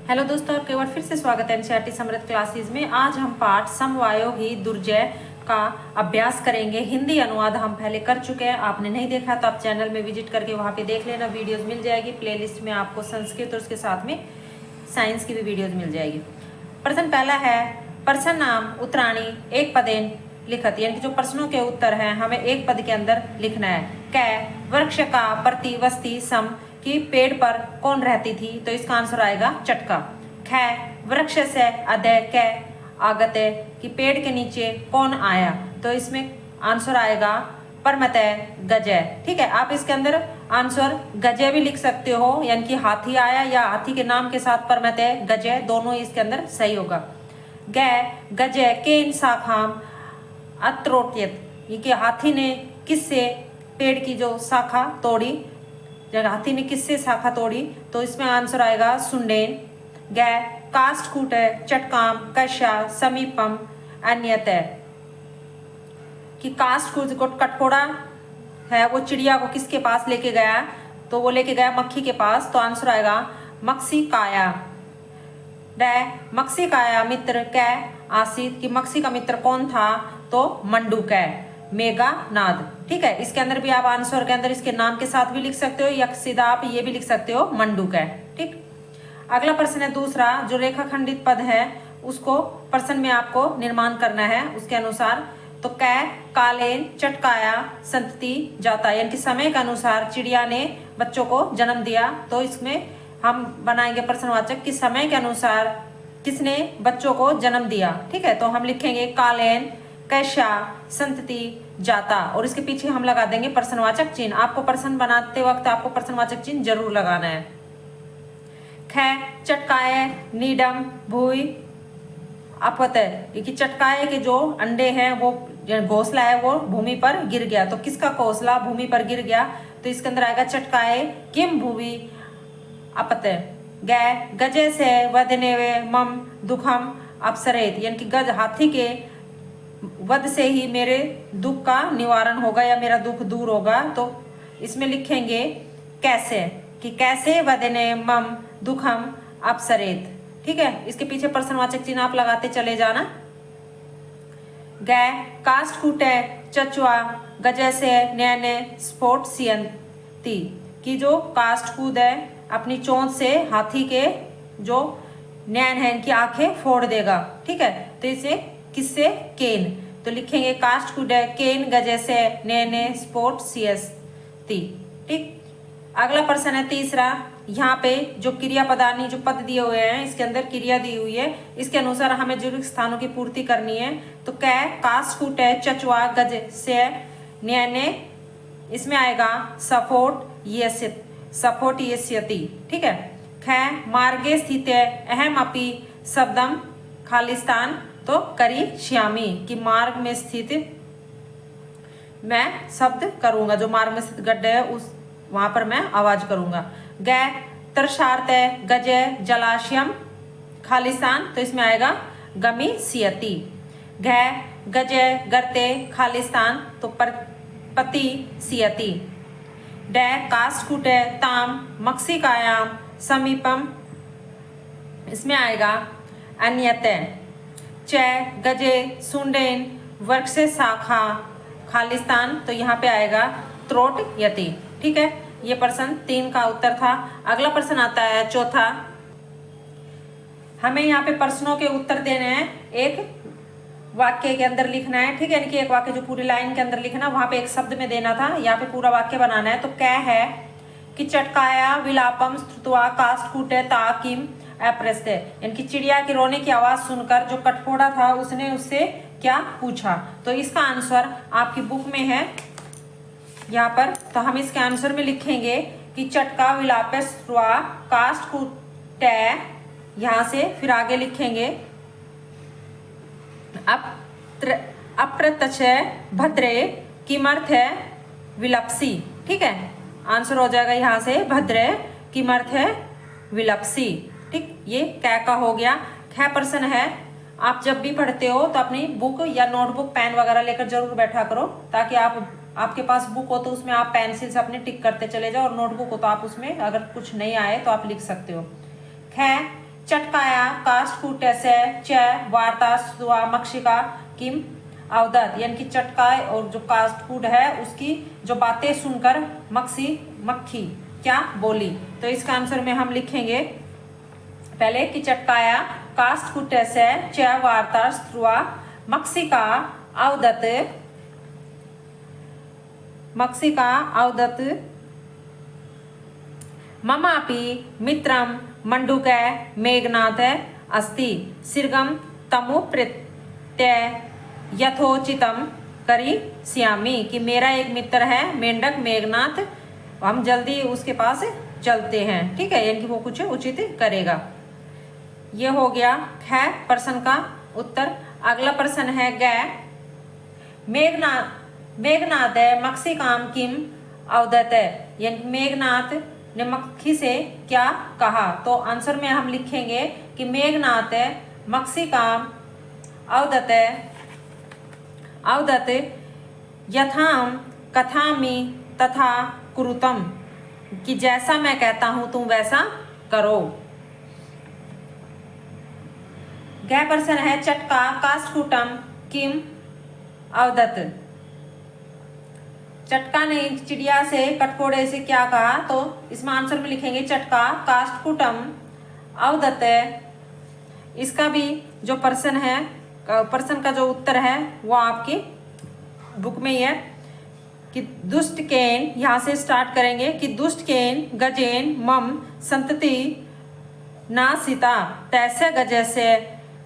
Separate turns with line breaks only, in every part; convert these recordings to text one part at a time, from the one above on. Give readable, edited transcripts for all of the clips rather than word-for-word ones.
Hello दोस्तों, आपके बार फिर से स्वागत है एनसीईआरटी समृद्ध क्लासेस में। आज हम पाठ समवायो ही दुर्जय का अभ्यास करेंगे। हिंदी अनुवाद हम पहले कर चुके हैं, आपने नहीं देखा तो आप चैनल में विजिट करके वहाँ पे देख लेना, वीडियोस मिल जाएगी। प्लेलिस्ट में आपको संस्कृत और उसके साथ में साइंस की भी वीडियोज मिल जाएगी। प्रश्न पहला है, प्रश्न नाम उत्तराणी एक पदेन लिखत, यानी कि जो प्रश्नों के उत्तर हैं हमें एक पद के अंदर लिखना है। कै वृक्ष का प्रतिवस्ती सम, कि पेड़ पर कौन रहती थी, तो इसका आंसर आएगा चटका। खै वृक्ष से अदय कै आगते, कि पेड़ के नीचे कौन आया, तो इसमें आंसर आएगा परमतय गजय। ठीक है, आप इसके अंदर आंसर गजय भी लिख सकते हो, यानी कि हाथी आया या हाथी के नाम के साथ परमतय गजय, दोनों इसके अंदर सही होगा। गै गजय के इन शाखाम अत्रोट्यत, ये कि हाथी ने किससे पेड़ की जो शाखा तोड़ी, जब हाथी ने किससे शाखा तोड़ी, तो इसमें आंसर आएगा सुंडेन। गै काष्ठकूट चटकाम कश्या समीपम अन्यतः, कि काष्ठकूट कटकोड़ा है वो चिड़िया को किसके पास लेके गया, तो वो लेके गया मक्खी के पास, तो आंसर आएगा मक्सिकाया। डै मक्सिकाया मित्र कै आसित, कि मक्सी का मित्र कौन था, तो मंडूकै मेघानाद। ठीक है, इसके अंदर भी आप आंसर के अंदर इसके नाम के साथ भी लिख सकते हो, या सीधा आप ये भी लिख सकते हो मंडूकै। ठीक, अगला प्रश्न है दूसरा, जो रेखाखंडित पद है उसको प्रश्न में आपको निर्माण करना है उसके अनुसार। तो कै कालेन चटकाया संतति जाता, यानी कि समय के अनुसार चिड़िया ने बच्चों को जन्म दिया, तो इसमें हम बनाएंगे प्रश्नवाचक कि समय के अनुसार किसने बच्चों को जन्म दिया। ठीक है, तो हम लिखेंगे कालेन कैशा संतति जाता, और इसके पीछे हम लगा देंगे प्रश्नवाचक चिन्ह। आपको प्रश्न बनाते वक्त आपको प्रश्नवाचक चिन्ह जरूर लगाना है। खे चटकाए नीडम भूई अपतय, क्योंकि चटकाए के जो अंडे हैं वो घोंसला है वो भूमि पर गिर गया, तो किसका घोंसला भूमि पर गिर गया, तो इसके अंदर आएगा चटकाए किम भूवि अपतय। गै गजे से वदनेवे मम दुखम अपसरेत, यानी कि गज हाथी के वध से ही मेरे दुख का निवारण होगा या मेरा दुख दूर होगा, तो इसमें लिखेंगे कैसे, कि कैसे वदने मम दुखम अपसरेत। ठीक है, इसके पीछे प्रश्नवाचक चिन्ह आप लगाते चले जाना। गै काष्ठकूटे चचुआ गजय से नैने स्फोट सियंती, कि जो काष्ठकूट है अपनी चोंच से हाथी के जो नैन है इनकी आंखें फोड़ देगा। ठीक है, तो इसे किससे केन, तो लिखेंगे काष्ठकूट केन गजय से नैने स्फोट सियंती। ठीक, अगला प्रश्न है तीसरा, यहाँ पे जो क्रिया पदानी जो पद दिए हुए हैं इसके अंदर क्रिया दी हुई है, इसके अनुसार हमें जो स्थानों की पूर्ति करनी है। तो कै काष्ठकूट चचुआ गज से न्याने, इसमें आएगा सफोट येस्यति। ठीक है, कै मार्गे स्थित अहम अपि शब्दम खालिस्तान, तो करी श्यामी, कि मार्ग में स्थित मैं शब्द करूंगा, जो मार्ग में स्थित गड्ढे है उस वहां पर मैं आवाज करूंगा। गै तर्षार्थ गजय जलाशयम खालिस्तान, तो इसमें आएगा गमी सियति। घै गजय गर्ते खालिस्तान, तो पति सियति। डै काष्ठकूट ताम मक्सिकायाम समीपम, इसमें आएगा अन्यतः। च गजे सुंडेन वृक्ष से शाखा खालिस्तान, तो यहाँ पे आएगा त्रोट यति। ठीक है, ये प्रश्न 3 का उत्तर था। अगला प्रश्न आता है चौथा, हमें यहाँ पे प्रश्नों के उत्तर देने हैं, एक वाक्य के अंदर लिखना है। ठीक है, यानी कि एक वाक्य जो पूरी लाइन के अंदर लिखना, वहां पे एक शब्द में देना था, यहाँ पे पूरा वाक्य बनाना है। तो क्या है कि चटकाया विलापम स्तुत्वा काष्ठकूटे ताकिम अप्रस्ते, यानी कि चिड़िया के रोने की आवाज सुनकर जो कटकोड़ा था उसने उससे क्या पूछा, तो इसका आंसर आपकी बुक में है यहाँ पर। तो हम इसके आंसर में लिखेंगे कि चटका विलापस काष्ठकूटे, यहाँ से फिर आगे लिखेंगे अप्रत्यक्ष भद्रे किमर्थ है विलप्सी। ठीक है, आंसर हो जाएगा यहाँ से भद्रे किमर्थ है विलप्सी। ठीक, ये क्या का हो गया। ख प्रश्न है, आप जब भी पढ़ते हो तो अपनी बुक या नोटबुक पेन वगैरह लेकर जरूर बैठा करो, ताकि आपके पास बुक हो तो उसमें आप पेंसिल से अपने टिक करते चले जाओ, और नोटबुक हो तो आप उसमें अगर कुछ नहीं आए तो आप लिख सकते हो। ख चटकाया काष्ठकूटस्य च वार्ता स्वा मक्षिका किम अवदत, यानी कि चटकाए और जो काष्ठकूट है उसकी जो बातें सुनकर मक्खी क्या बोली। तो इसका आंसर में हम लिखेंगे पहले कि चटकाया काष्ठकूटस्य च वार्ता स्वा मक्षिका अवदत ममापि मित्रम मंडूक मेघनाथ अस्ति सिर्गम तमु प्रत्यय यथोचितम करिष्यामि, कि मेरा एक मित्र है मेंढक मेघनाथ, हम जल्दी उसके पास चलते हैं। ठीक है, यानी कि वो कुछ उचित करेगा। ये हो गया है प्रश्न का उत्तर। अगला प्रश्न है ग मेघनाथ मक्षिकाम किम अवदत, यानी मेघनाथ ने मक्खी से क्या कहा। तो आंसर में हम लिखेंगे कि मेघनाथ मक्षिकाम अवदत यथाम कथामि तथा कुरुतम, कि जैसा मैं कहता हूं तुम वैसा करो। गह प्रश्न है चटका काष्ठकूटम किम अवदत, चटका ने चिड़िया से कटकोड़े से क्या कहा। तो इसमें आंसर में लिखेंगे चटका काष्ठकूटम अवदत। इसका भी जो प्रश्न है, प्रश्न का जो उत्तर है वो आपकी बुक में ही है कि दुष्ट केन, यहाँ से स्टार्ट करेंगे कि दुष्ट केन गजेन मम संतति नासिता तैसे गजे से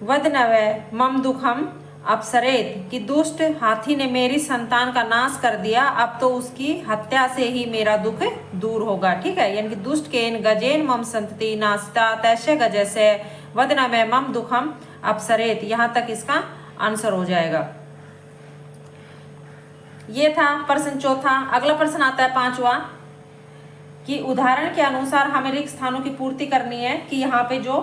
वदनवे मम दुखम अपसरेत, कि दुष्ट हाथी ने मेरी संतान का नाश कर दिया, अब तो उसकी हत्या से ही मेरा दुख दूर होगा। ठीक है, यानी कि दुष्ट केन गजेन मम संतति नासिता तैसे गजे से वदनवे मम दुखम अपसरेत, यहाँ तक इसका आंसर हो जाएगा। ये था प्रश्न चौथा। अगला प्रश्न आता है पांचवा कि उदाहरण के अनुसार हमें रिक्त स्थानों की पूर्ति करनी है, कि यहाँ पे जो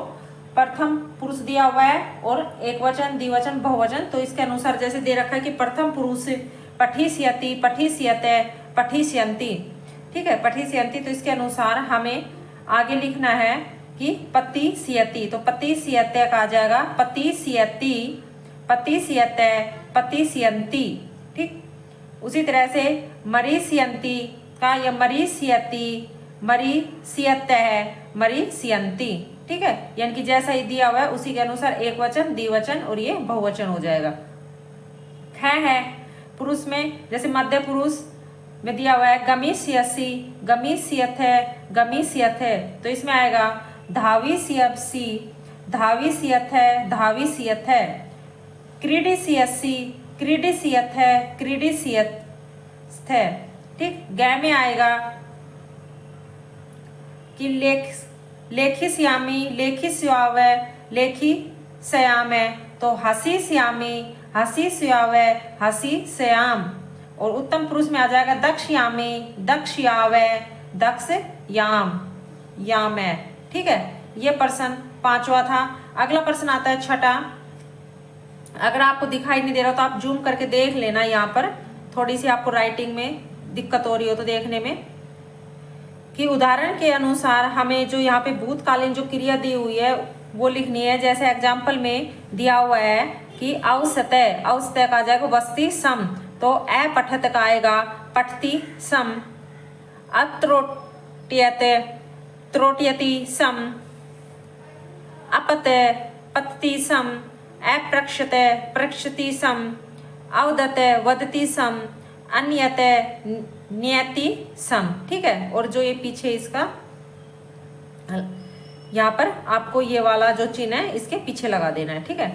प्रथम पुरुष दिया हुआ है और एक वचन द्विवचन बहुवचन, तो इसके अनुसार जैसे दे रखा है कि प्रथम पुरुष पठिष्यति पठिष्यते पठिष्यन्ति। ठीक है, पठिष्यन्ति, तो इसके अनुसार हमें आगे लिखना है कि पतिष्यति, तो पतिष्यते का आ जाएगा पतिष्यति पतिष्यते पतिष्यन्ति। ठीक, उसी तरह से मरीष्यन्ति का या मरीष्यति मरीष्यते है मरीष्यन्ति। ठीक है, यानी कि जैसा ही दिया हुआ है उसी के अनुसार एक वचन द्विवचन और ये बहुवचन हो जाएगा। है पुरुष में जैसे मध्य पुरुष में दिया हुआ है गमिष्यसि गमिष्यथे गमिष्यथे, तो इसमें आएगा धाविष्यसि धाविष्यथे धाविष्यथे, क्रीडिष्यसि क्रीडिष्यथे क्रीडिष्यथे। ठीक, ग में आएगा कि लेखिष्यामि लेखिष्यावे लेखिष्यामे, तो हसिष्यामि हसिष्यावे हसिष्याम, और उत्तम पुरुष में आ जाएगा दक्ष्यामि दक्ष्यावे दक्षयाम यामे। ठीक है, ये प्रश्न पांचवा था। अगला प्रश्न आता है छठा। अगर आपको दिखाई नहीं दे रहा तो आप जूम करके देख लेना, यहाँ पर थोड़ी सी आपको राइटिंग में दिक्कत हो रही हो तो देखने में, कि उदाहरण के अनुसार हमें जो यहाँ पे भूतकालीन जो क्रिया दी हुई है वो लिखनी है। जैसे एग्जाम्पल में दिया हुआ है कि औसतः, औसतः का आ जाएगा वस्ती सम, तो अ पठत का आएगा पठती सम, अत्रोट्यते त्रोट्यति सम, अपते पतति सम, अप्रक्षते प्रक्षति सम, अवदते वदति सम, अन्यते नियति सम। ठीक है, और जो ये पीछे इसका यहाँ पर आपको ये वाला जो चिन्ह है इसके पीछे लगा देना है। ठीक है,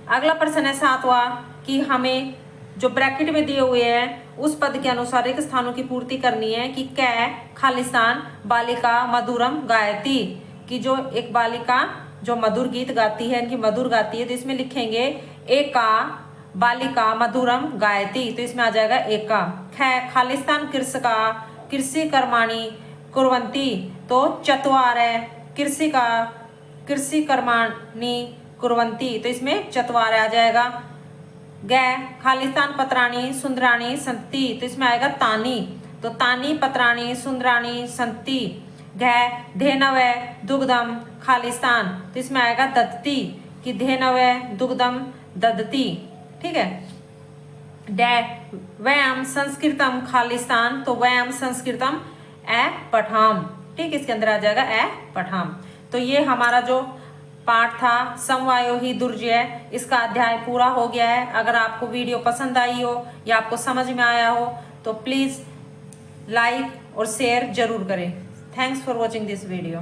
अगला प्रश्न है सातवां कि हमें जो ब्रैकेट में दिए हुए हैं उस पद के अनुसार एक स्थानों की पूर्ति करनी है कि कै खालिस्तान बालिका मधुरम गायती, कि जो एक बालिका जो मधुर गीत गाती है, इनकी मधुर गाती है, तो इसमें लिखेंगे एका बालिका मधुरम गायती, तो इसमें आ जाएगा एका। ख खालिस्तान कृषका कृषि कर्माणी कुर्वन्ति, तो चत्वारे कृषि कर्माणी कुर्वन्ति, तो इसमें चत्वारे आ जाएगा। ग खालिस्तान पत्राणी सुंदराणी संति, तो इसमें आएगा तानी, तो तानी पत्राणी सुंदराणी संति। घ धेनवे दुग्धम खालिस्तान, तो इसमें आएगा ददती कि धेनवे दुग्धम ददती। ठीक है। वयम संस्कृतम खालिस्तान, तो वयम संस्कृतम ए पठाम। ठीक, इसके अंदर आ जाएगा ए पठाम। तो ये हमारा जो पाठ था समवायोही दुर्जय, इसका अध्याय पूरा हो गया है। अगर आपको वीडियो पसंद आई हो या आपको समझ में आया हो तो प्लीज़ लाइक और शेयर जरूर करें। Thanks for watching this video.